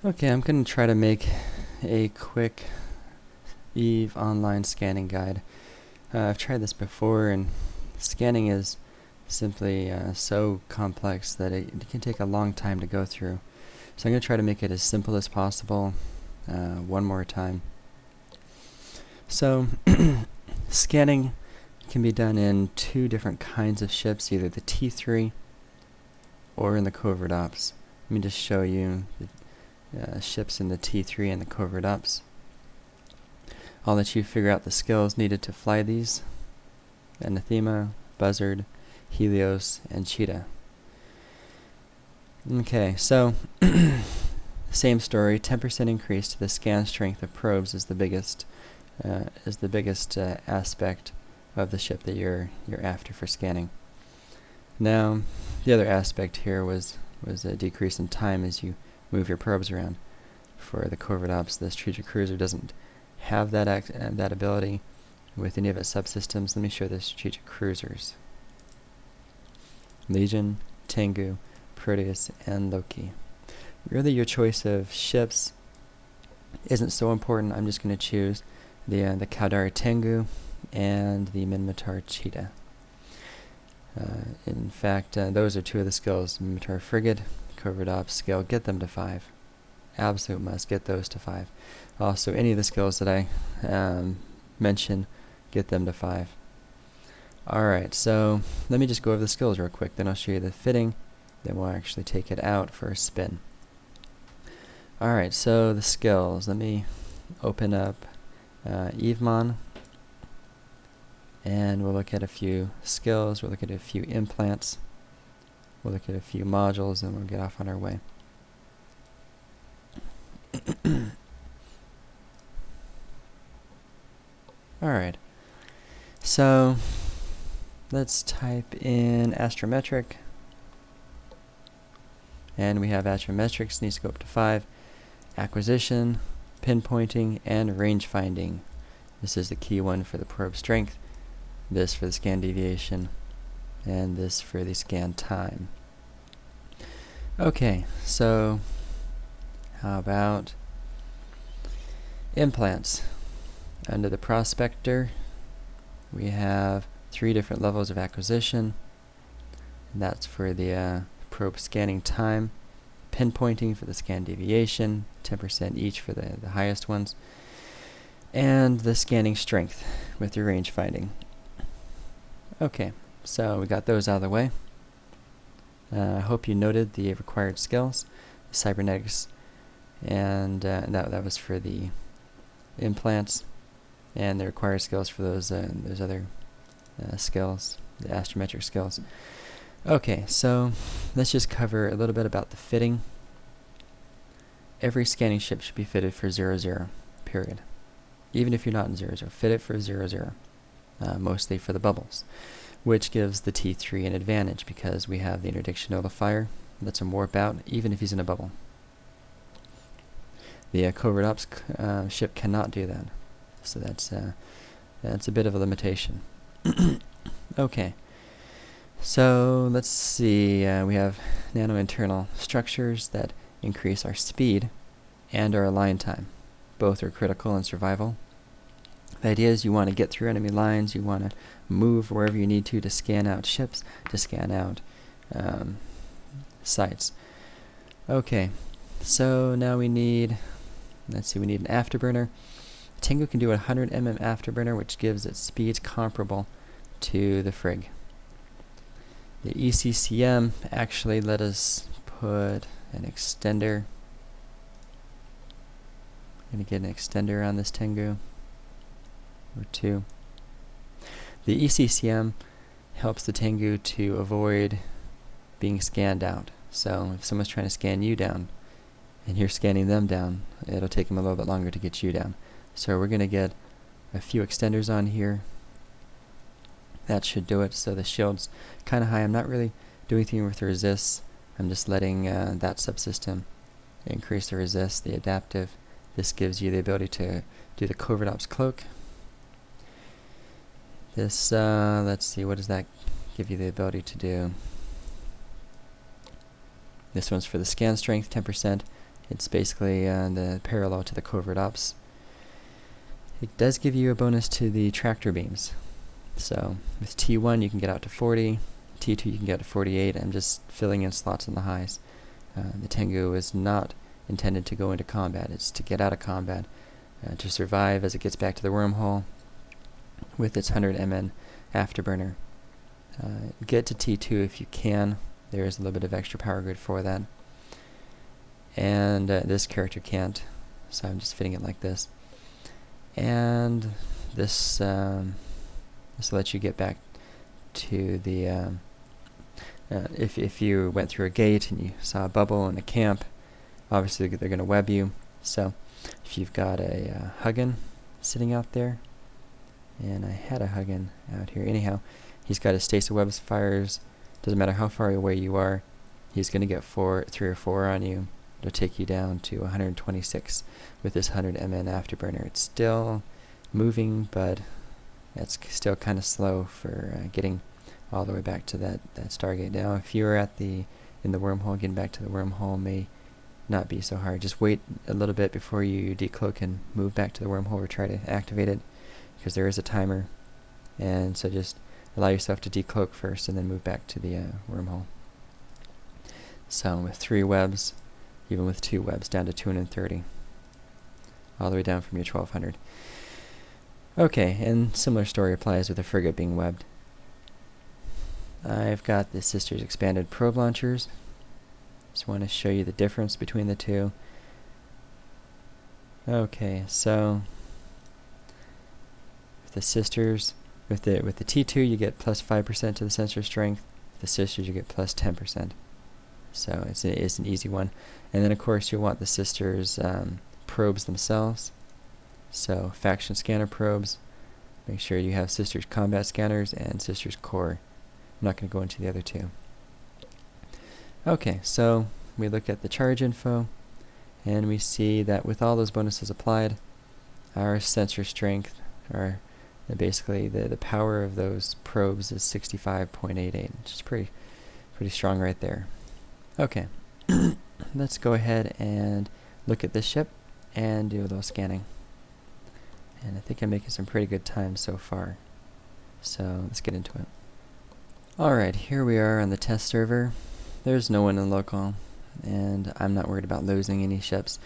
Okay, I'm going to try to make a quick EVE online scanning guide. I've tried this before, and scanning is simply so complex that it can take a long time to go through. So I'm going to try to make it as simple as possible one more time. So scanning can be done in two different kinds of ships, either the T3 or in the covert ops. Let me just show you the ships in the T3 and the covert ops. I'll let you figure out the skills needed to fly these: Anathema, Buzzard, Helios, and Cheetah. Okay, so same story. 10% increase to the scan strength of probes is the biggest aspect of the ship that you're after for scanning. Now, the other aspect here was a decrease in time as you move your probes around. For the covert ops, the strategic cruiser doesn't have that ability with any of its subsystems. Let me show the strategic cruisers: Legion, Tengu, Proteus, and Loki. Really, your choice of ships isn't so important. I'm just going to choose the Caldari Tengu and the Minmatar Cheetah. In fact, those are two of the skills: Minmatar Frigate, covert ops skill. Get them to 5. Absolute must. Get those to 5. Also, any of the skills that I mention, get them to 5. Alright, so let me just go over the skills real quick, then I'll show you the fitting, then we'll actually take it out for a spin. Alright, so the skills. Let me open up EveMon, and we'll look at a few skills, we'll look at a few implants, we'll look at a few modules, and we'll get off on our way. Alright, so let's type in Astrometric, and we have Astrometrics needs to go up to 5. Acquisition, pinpointing, and range finding. This is the key one for the probe strength, this for the scan deviation, and this for the scan time. Okay, so how about implants? Under the prospector, we have 3 different levels of acquisition, and that's for the probe scanning time, pinpointing for the scan deviation, 10% each for the highest ones, and the scanning strength with your range finding. Okay, so we got those out of the way. I hope you noted the required skills: cybernetics, and that was for the implants, and the required skills for those other skills, the astrometric skills. Okay, so let's just cover a little bit about the fitting. Every scanning ship should be fitted for 0-0, period. Even if you're not in 0-0, fit it for 0-0, mostly for the bubbles, which gives the T3 an advantage because we have the interdiction nullifier. Lets him warp out even if he's in a bubble. The covert ops ship cannot do that, so that's a bit of a limitation. Okay, so let's see. We have nano internal structures that increase our speed and our align time. Both are critical in survival. The idea is you want to get through enemy lines, you want to move wherever you need to scan out ships, to scan out sites. Okay, so now we need, let's see, we need an afterburner. Tengu can do a 100 mm afterburner, which gives it speeds comparable to the Frigg. The ECCM actually let us put an extender. I'm going to get an extender on this Tengu, or 2. The ECCM helps the Tengu to avoid being scanned out. So if someone's trying to scan you down, and you're scanning them down, it'll take them a little bit longer to get you down. So we're going to get a few extenders on here. That should do it. So the shield's kind of high. I'm not really doing anything with the resists. I'm just letting that subsystem increase the resist, the adaptive. This gives you the ability to do the covert ops cloak. This, let's see, what does that give you the ability to do? This one's for the scan strength, 10%, It's basically the parallel to the covert ops. It does give you a bonus to the tractor beams. So with T1 you can get out to 40, T2 you can get to 48. I'm just filling in slots on the highs. The Tengu is not intended to go into combat. It's to get out of combat, to survive as it gets back to the wormhole with its 100 MN afterburner. Get to T2 if you can. There is a little bit of extra power grid for that. And this character can't, so I'm just fitting it like this. And this lets you get back to the if you went through a gate and you saw a bubble in a camp, obviously they're going to web you. So if you've got a Huggin sitting out there, and I had a Huggin out here anyhow, he's got his Stasis webs fires. Doesn't matter how far away you are, he's going to get 3 or 4 on you. It'll take you down to 126 with this 100 MN afterburner. It's still moving, but it's still kind of slow for getting all the way back to that Stargate. Now, if you're in the wormhole, getting back to the wormhole may not be so hard. Just wait a little bit before you decloak and move back to the wormhole or try to activate it, because there is a timer. And so just allow yourself to decloak first and then move back to the wormhole. So with 3 webs, even with 2 webs, down to 230. All the way down from your 1200. Okay, and similar story applies with the frigate being webbed. I've got the Sisters expanded probe launchers. Just want to show you the difference between the two. Okay, so with the Sisters, with the T2 you get plus 5% to the sensor strength. With the Sisters you get plus 10%. So it's an easy one. And then of course you'll want the Sisters probes themselves. So faction scanner probes. Make sure you have Sisters combat scanners and Sisters core. I'm not going to go into the other two. Okay, so we look at the charge info, and we see that with all those bonuses applied, our sensor strength, or basically the power of those probes, is 65.88, which is pretty strong right there. Okay, let's go ahead and look at this ship and do a little scanning. And I think I'm making some pretty good time so far. So let's get into it. Alright, here we are on the test server. There's no one in local, and I'm not worried about losing any ships.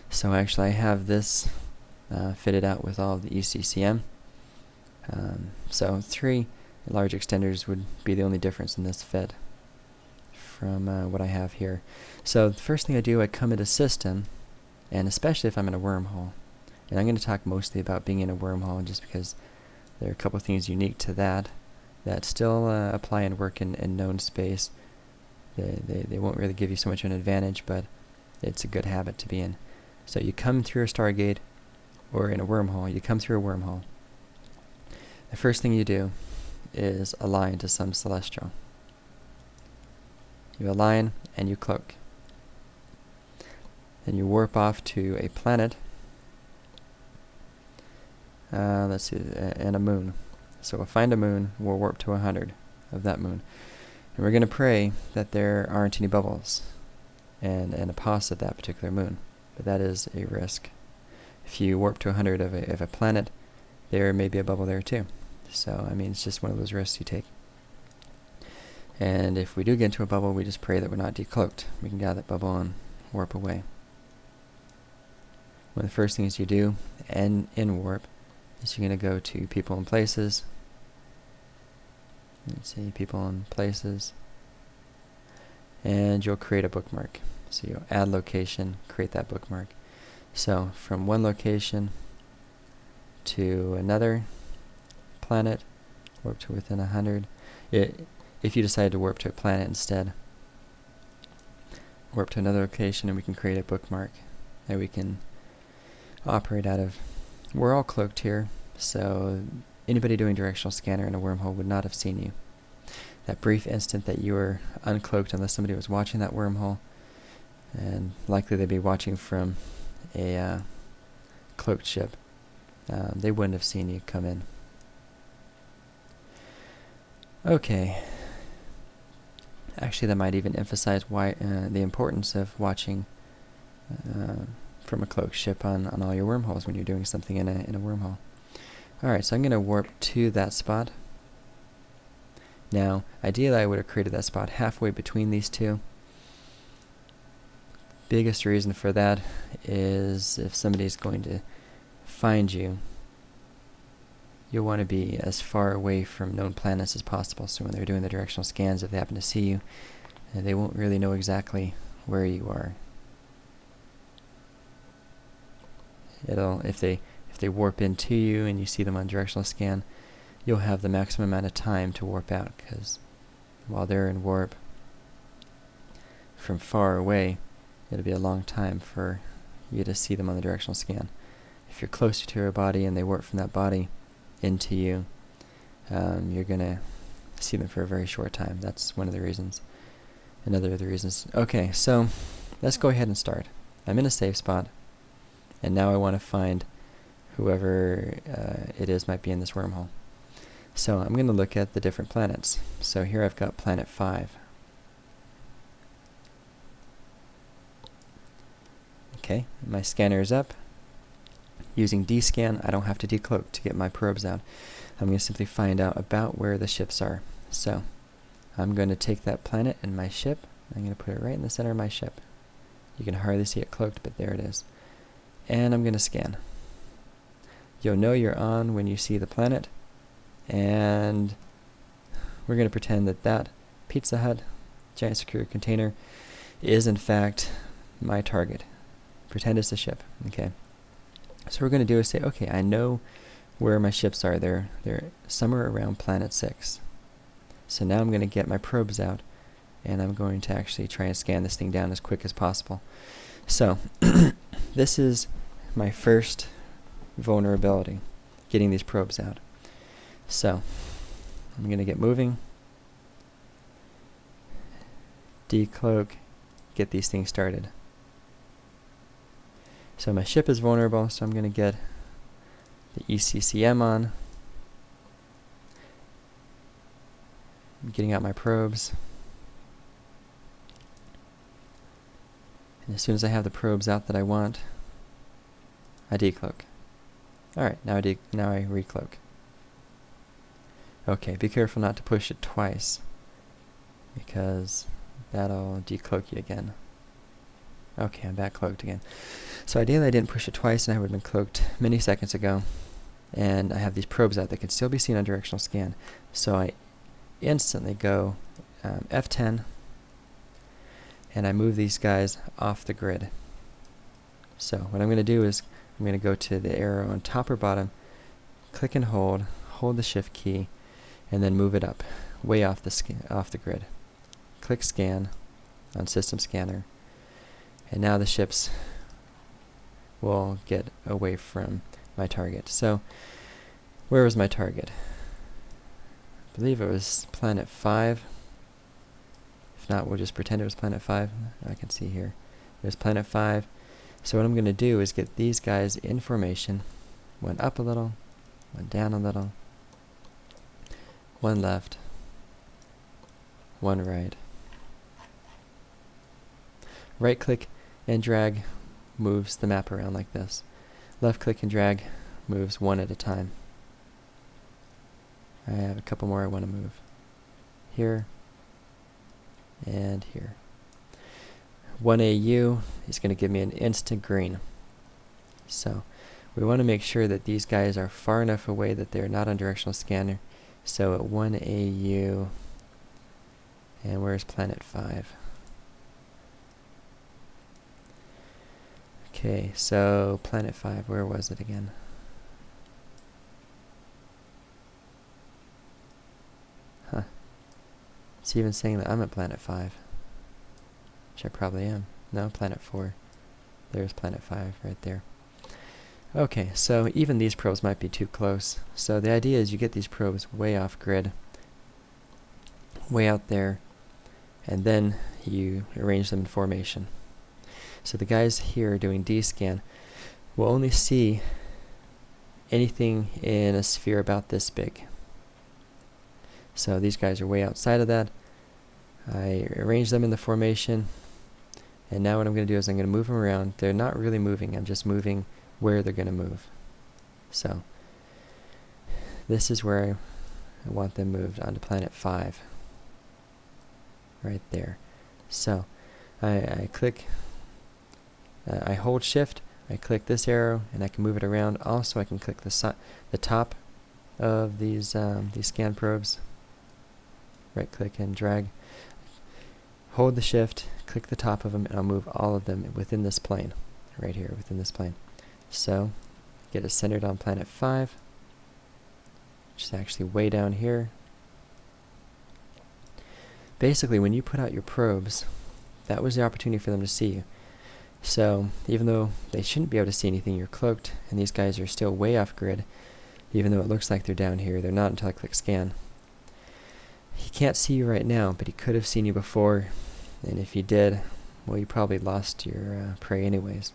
So actually I have this fitted out with all of the ECCM. So 3 large extenders would be the only difference in this fit from what I have here. So the first thing I do, I come into system, and especially if I'm in a wormhole. And I'm going to talk mostly about being in a wormhole just because there are a couple of things unique to that still apply and work in known space. They won't really give you so much of an advantage, but it's a good habit to be in. So you come through a Stargate, or in a wormhole, you come through a wormhole. The first thing you do is align to some celestial. You align and you cloak. Then you warp off to a planet, let's see, and a moon. So we'll find a moon, we'll warp to 100 of that moon. And we're going to pray that there aren't any bubbles and a pause at that particular moon. But that is a risk. If you warp to 100 of a planet, there may be a bubble there too. So, I mean, it's just one of those risks you take. And if we do get into a bubble, we just pray that we're not decloaked. We can get out of that bubble and warp away. One of the first things you do, and in warp, is you're going to go to people and places. Let's see, people and places. And you'll create a bookmark. So you'll add location, create that bookmark. So from one location to another planet, warp to within 100. If you decide to warp to a planet instead, warp to another location and we can create a bookmark that we can operate out of. We're all cloaked here, so anybody doing directional scanner in a wormhole would not have seen you. That brief instant that you were uncloaked, unless somebody was watching that wormhole, and likely they'd be watching from a cloaked ship, they wouldn't have seen you come in. Okay. Actually, that might even emphasize why the importance of watching from a cloaked ship on all your wormholes when you're doing something in a wormhole. Alright, so I'm going to warp to that spot. Now, ideally I would have created that spot halfway between these two. Biggest reason for that is if somebody's going to find you, you'll want to be as far away from known planets as possible, so when they're doing the directional scans, if they happen to see you, they won't really know exactly where you are. If they warp into you and you see them on directional scan, you'll have the maximum amount of time to warp out, because while they're in warp from far away, it'll be a long time for you to see them on the directional scan. If you're closer to your body and they warp from that body into you, you're going to see them for a very short time. That's one of the reasons. Another of the reasons. Okay, so let's go ahead and start. I'm in a safe spot, and now I want to find whoever it is might be in this wormhole. So I'm going to look at the different planets. So here I've got planet 5. Okay, my scanner is up. Using D-scan, I don't have to decloak to get my probes out. I'm going to simply find out about where the ships are. So I'm going to take that planet and my ship. I'm going to put it right in the center of my ship. You can hardly see it cloaked, but there it is. And I'm going to scan. You'll know you're on when you see the planet. And we're going to pretend that that Pizza Hut giant secure container is in fact my target. Pretend it's a ship. Okay. So what we're going to do is say, okay, I know where my ships are. They're somewhere around planet 6. So now I'm going to get my probes out, and I'm going to actually try and scan this thing down as quick as possible. So this is my first vulnerability, getting these probes out. So I'm going to get moving, decloak, get these things started. So my ship is vulnerable, so I'm going to get the ECCM on. I'm getting out my probes. And as soon as I have the probes out that I want, I decloak. Alright, now I recloak. Okay, be careful not to push it twice, because that'll decloak you again. Okay, I'm back cloaked again. So ideally I didn't push it twice, and I would have been cloaked many seconds ago. And I have these probes out that can still be seen on directional scan. So I instantly go F10, and I move these guys off the grid. So what I'm going to do is I'm going to go to the arrow on top or bottom, click and hold the shift key, and then move it up, way off the grid. Click scan on system scanner, and now the ships will get away from my target. So where was my target? I believe it was planet 5. If not, we'll just pretend it was planet 5. I can see here. It was planet 5. So what I'm going to do is get these guys in formation. One up a little, one down a little, one left, one right. Right click and drag moves the map around like this. Left click and drag moves one at a time. I have a couple more I want to move. Here and here. 1AU is going to give me an instant green. So we want to make sure that these guys are far enough away that they're not on directional scanner. So at 1AU, and where's planet 5? Okay, so planet 5, where was it again? Huh. It's even saying that I'm at planet 5. Which I probably am. No, planet 4. There's planet 5 right there. Okay, so even these probes might be too close. So the idea is you get these probes way off grid, way out there, and then you arrange them in formation. So the guys here doing D-scan will only see anything in a sphere about this big. So these guys are way outside of that. I arrange them in the formation, And now what I'm going to do is I'm going to move them around. They're not really moving, I'm just moving where they're going to move. So this is where I want them moved onto planet 5. Right there. So I click, I hold shift, I click this arrow, and I can move it around. Also I can click the top of these scan probes. Right click and drag. Hold the shift, click the top of them, and I'll move all of them within this plane. Right here, within this plane. So, get it centered on planet 5, which is actually way down here. Basically, when you put out your probes, that was the opportunity for them to see you. So, even though they shouldn't be able to see anything, you're cloaked, and these guys are still way off grid. Even though it looks like they're down here, they're not until I click scan. He can't see you right now, but he could have seen you before, and if he did, well, you probably lost your prey anyways.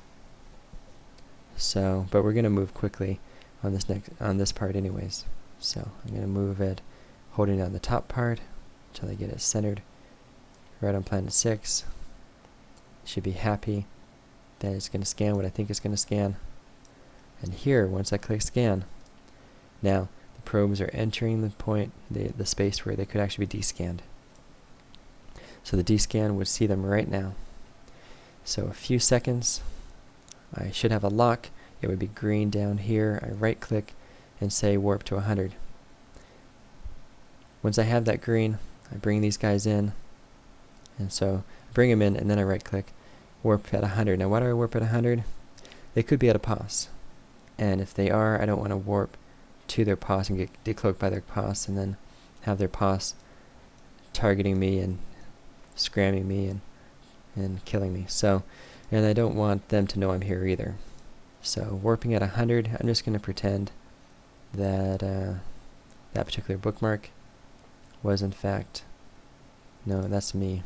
So, but we're going to move quickly on this part anyways. So I'm going to move it, holding down the top part until I get it centered right on planet 6. Should be happy that it's going to scan what I think it's going to scan. And here, once I click scan, now the probes are entering the point, the space where they could actually be descanned. So the descan would see them right now. So a few seconds, I should have a lock. It would be green down here. I right click and say warp to 100. Once I have that green, I bring these guys in, and so bring them in, and then I right click, warp at 100. Now why do I warp at 100? They could be at a pos, and if they are, I don't want to warp to their pos and get decloaked by their pos and then have their pos targeting me and scramming me and killing me. So, and I don't want them to know I'm here either. So warping at 100, I'm just going to pretend that that particular bookmark was in fact, no, that's me.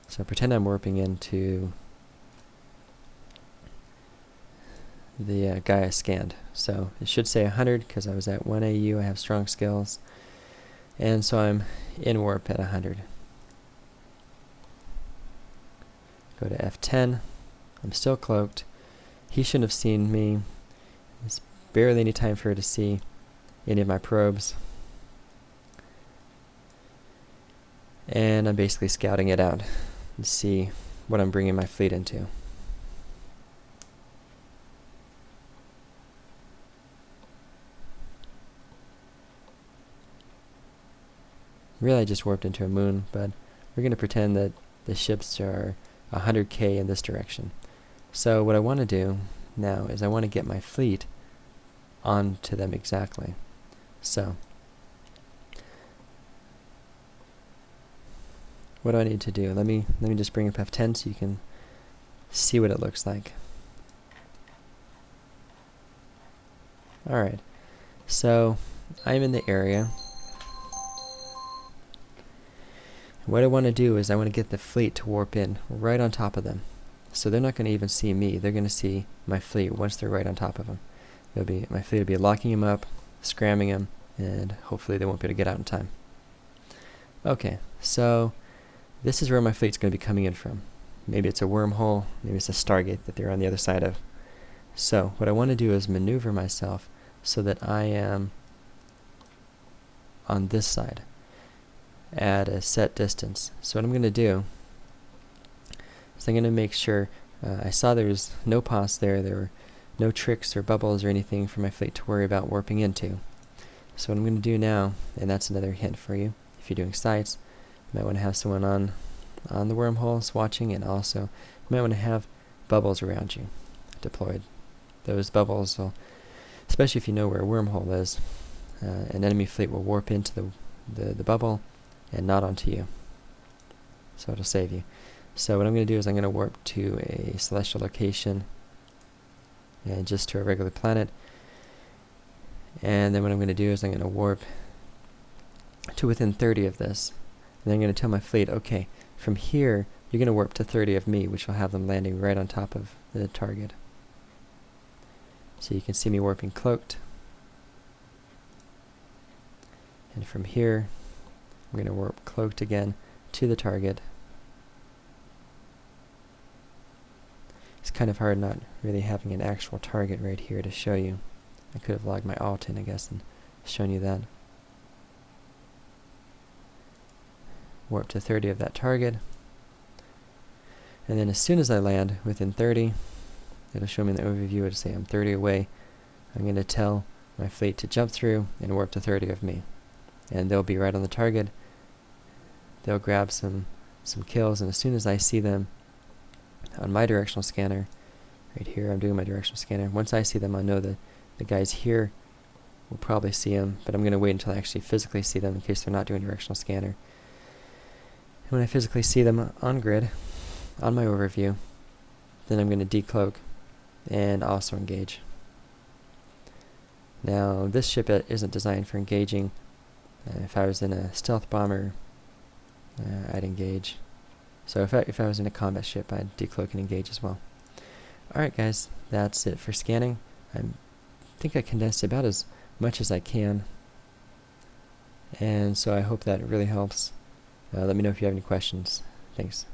So pretend I'm warping into the guy I scanned. So it should say 100 because I was at 1 AU, I have strong skills, and so I'm in warp at 100. Go to F10. I'm still cloaked. He shouldn't have seen me. There's barely any time for her to see any of my probes. And I'm basically scouting it out to see what I'm bringing my fleet into. Really, I just warped into a moon, but we're going to pretend that the ships are 100k in this direction. So what I want to do now is I want to get my fleet onto them exactly. So what do I need to do? Let me just bring up F10 so you can see what it looks like. Alright, so I'm in the area. What I want to do is I want to get the fleet to warp in right on top of them. So they're not going to even see me, they're going to see my fleet once they're right on top of them. My fleet will be locking them up, scramming them, and hopefully they won't be able to get out in time. Okay, so this is where my fleet's going to be coming in from. Maybe it's a wormhole, maybe it's a Stargate that they're on the other side of. So what I want to do is maneuver myself so that I am on this side at a set distance. So what I'm going to do is I'm going to make sure, I saw there was no pos there were no tricks or bubbles or anything for my fleet to worry about warping into. So what I'm going to do now, and that's another hint for you, if you're doing sites, you might want to have someone on the wormholes watching, and also you might want to have bubbles around you deployed. Those bubbles will, especially if you know where a wormhole is, an enemy fleet will warp into the bubble and not onto you. So it'll save you. So what I'm going to do is I'm going to warp to a celestial location and just to a regular planet. And then what I'm going to do is I'm going to warp to within 30 of this. And then I'm going to tell my fleet, okay, from here you're going to warp to 30 of me, which will have them landing right on top of the target. So you can see me warping cloaked. And from here, I'm going to warp cloaked again to the target. It's kind of hard not really having an actual target right here to show you. I could have logged my alt in, I guess, and shown you that. Warp to 30 of that target. And then as soon as I land within 30, it'll show me in the overview, it'll say I'm 30 away. I'm going to tell my fleet to jump through and warp to 30 of me. And they'll be right on the target. They'll grab some kills, and as soon as I see them on my directional scanner, right here, I'm doing my directional scanner. Once I see them, I know that the guys here will probably see them, but I'm going to wait until I actually physically see them in case they're not doing directional scanner. And when I physically see them on grid, on my overview, then I'm going to decloak and also engage. Now, this ship isn't designed for engaging. If I was in a stealth bomber, I'd engage. So if I was in a combat ship, I'd decloak and engage as well. Alright guys, that's it for scanning. I think I condensed about as much as I can. And so I hope that really helps. Let me know if you have any questions. Thanks.